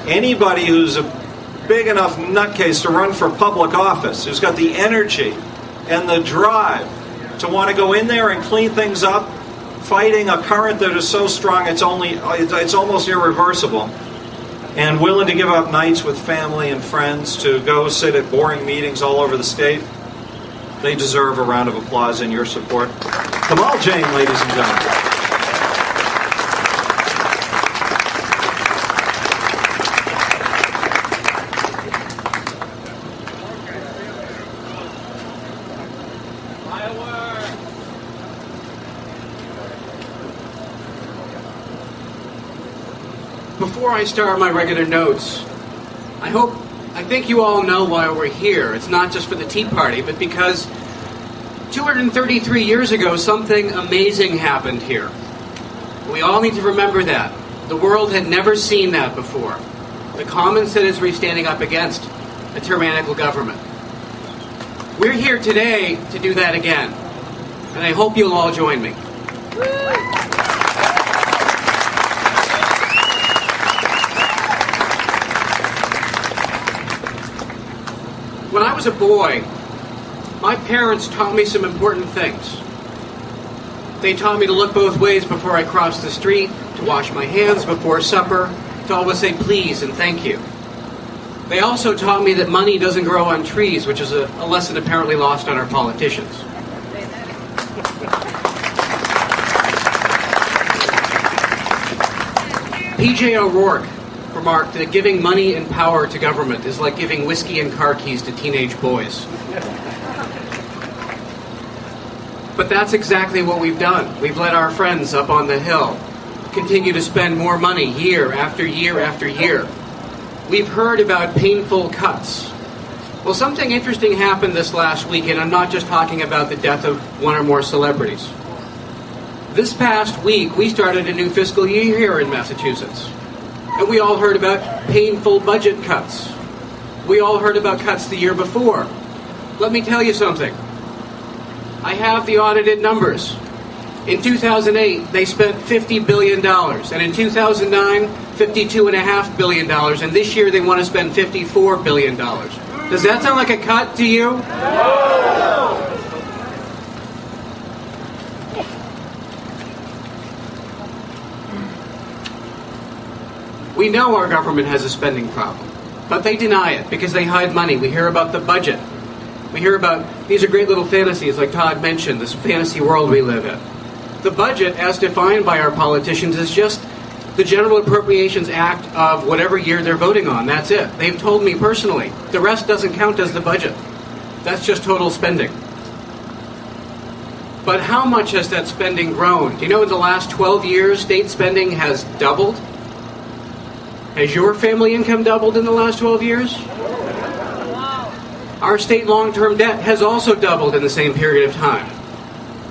Anybody who's a big enough nutcase to run for public office, who's got the energy and the drive to want to go in there and clean things up, fighting a current that is so strong it's almost irreversible, and willing to give up nights with family and friends to go sit at boring meetings all over the state, they deserve a round of applause and your support. Kamal Jain, ladies and gentlemen. Before I start my regular notes, I think you all know why we're here. It's not just for the Tea Party, but because 233 years ago, something amazing happened here. We all need to remember that. The world had never seen that before. The common citizenry standing up against a tyrannical government. We're here today to do that again, and I hope you'll all join me. When I was a boy, my parents taught me some important things. They taught me to look both ways before I crossed the street, to wash my hands before supper, to always say please and thank you. They also taught me that money doesn't grow on trees, which is a lesson apparently lost on our politicians. P.J. O'Rourke remarked that giving money and power to government is like giving whiskey and car keys to teenage boys. But that's exactly what we've done. We've let our friends up on the Hill continue to spend more money year after year after year. We've heard about painful cuts. Well, something interesting happened this last week, and I'm not just talking about the death of one or more celebrities. This past week, we started a new fiscal year here in Massachusetts. And we all heard about painful budget cuts. We all heard about cuts the year before. Let me tell you something. I have the audited numbers. In 2008, they spent $50 billion. And in 2009, $52.5 billion. And this year, they want to spend $54 billion. Does that sound like a cut to you? No! We know our government has a spending problem, but they deny it because they hide money. We hear about the budget. We hear about, these are great little fantasies, like Todd mentioned, this fantasy world we live in. The budget, as defined by our politicians, is just the General Appropriations Act of whatever year they're voting on. That's it. They've told me personally, the rest doesn't count as the budget. That's just total spending. But how much has that spending grown? Do you know in the last 12 years, state spending has doubled? Has your family income doubled in the last 12 years? Our state long-term debt has also doubled in the same period of time.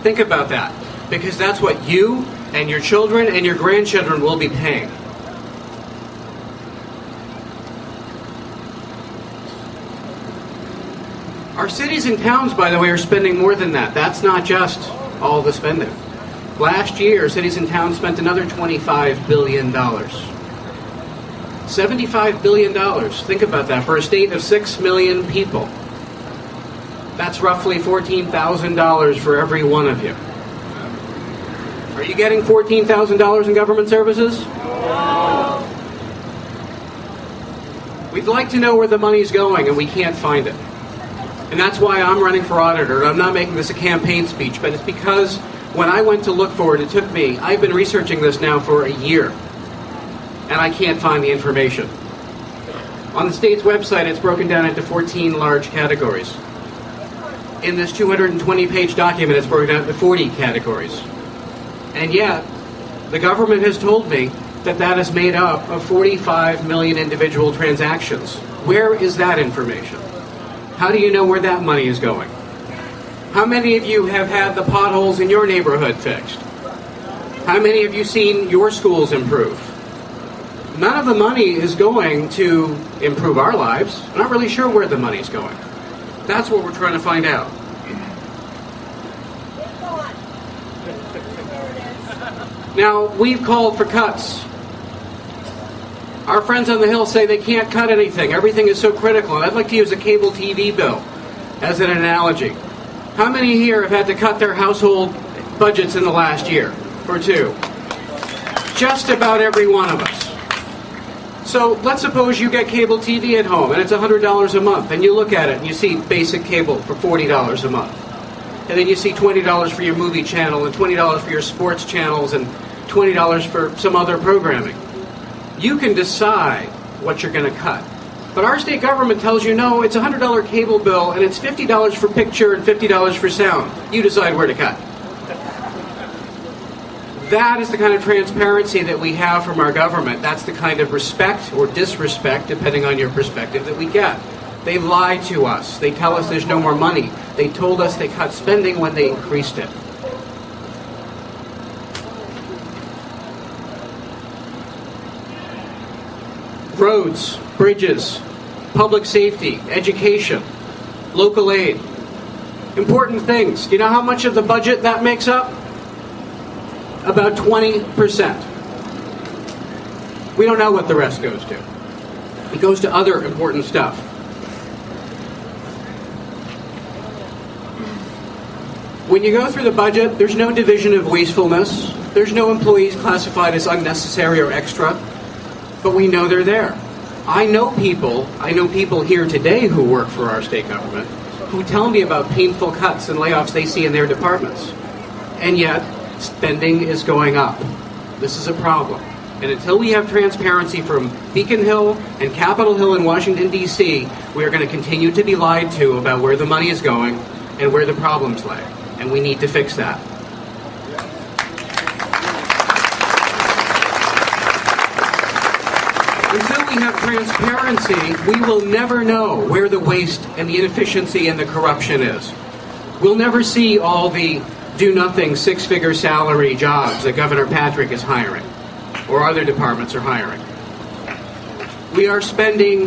Think about that, because that's what you and your children and your grandchildren will be paying. Our cities and towns, by the way, are spending more than that. That's not just all the spending. Last year, cities and towns spent another $25 billion. $75 billion. Think about that. For a state of 6 million people, that's roughly $14,000 for every one of you. Are you getting $14,000 in government services? No. We'd like to know where the money's going, and we can't find it. And that's why I'm running for auditor. I'm not making this a campaign speech, but it's because when I went to look for it, it took me, I've been researching this now for a year. And I can't find the information. On the state's website, it's broken down into 14 large categories. In this 220-page document, it's broken down into 40 categories. And yet, the government has told me that that is made up of 45 million individual transactions. Where is that information? How do you know where that money is going? How many of you have had the potholes in your neighborhood fixed? How many of you seen your schools improve? None of the money is going to improve our lives. I'm not really sure where the money's going. That's what we're trying to find out. Now, we've called for cuts. Our friends on the Hill say they can't cut anything. Everything is so critical. And I'd like to use a cable TV bill as an analogy. How many here have had to cut their household budgets in the last year or two? Just about every one of us. So let's suppose you get cable TV at home and it's $100 a month, and you look at it and you see basic cable for $40 a month. And then you see $20 for your movie channel and $20 for your sports channels and $20 for some other programming. You can decide what you're going to cut. But our state government tells you, no, it's a $100 cable bill and it's $50 for picture and $50 for sound. You decide where to cut. That is the kind of transparency that we have from our government. That's the kind of respect or disrespect, depending on your perspective, that we get. They lie to us. They tell us there's no more money. They told us they cut spending when they increased it. Roads, bridges, public safety, education, local aid. Important things. Do you know how much of the budget that makes up? About 20%. We don't know what the rest goes to. It goes to other important stuff. When you go through the budget, there's no division of wastefulness. There's no employees classified as unnecessary or extra. But we know they're there. I know people here today who work for our state government who tell me about painful cuts and layoffs they see in their departments. And yet, spending is going up. This is a problem. And until we have transparency from Beacon Hill and Capitol Hill in Washington, D.C., we are going to continue to be lied to about where the money is going and where the problems lay. And we need to fix that. Until we have transparency, we will never know where the waste and the inefficiency and the corruption is. We'll never see all the do-nothing, six-figure salary jobs that Governor Patrick is hiring, or other departments are hiring. We are spending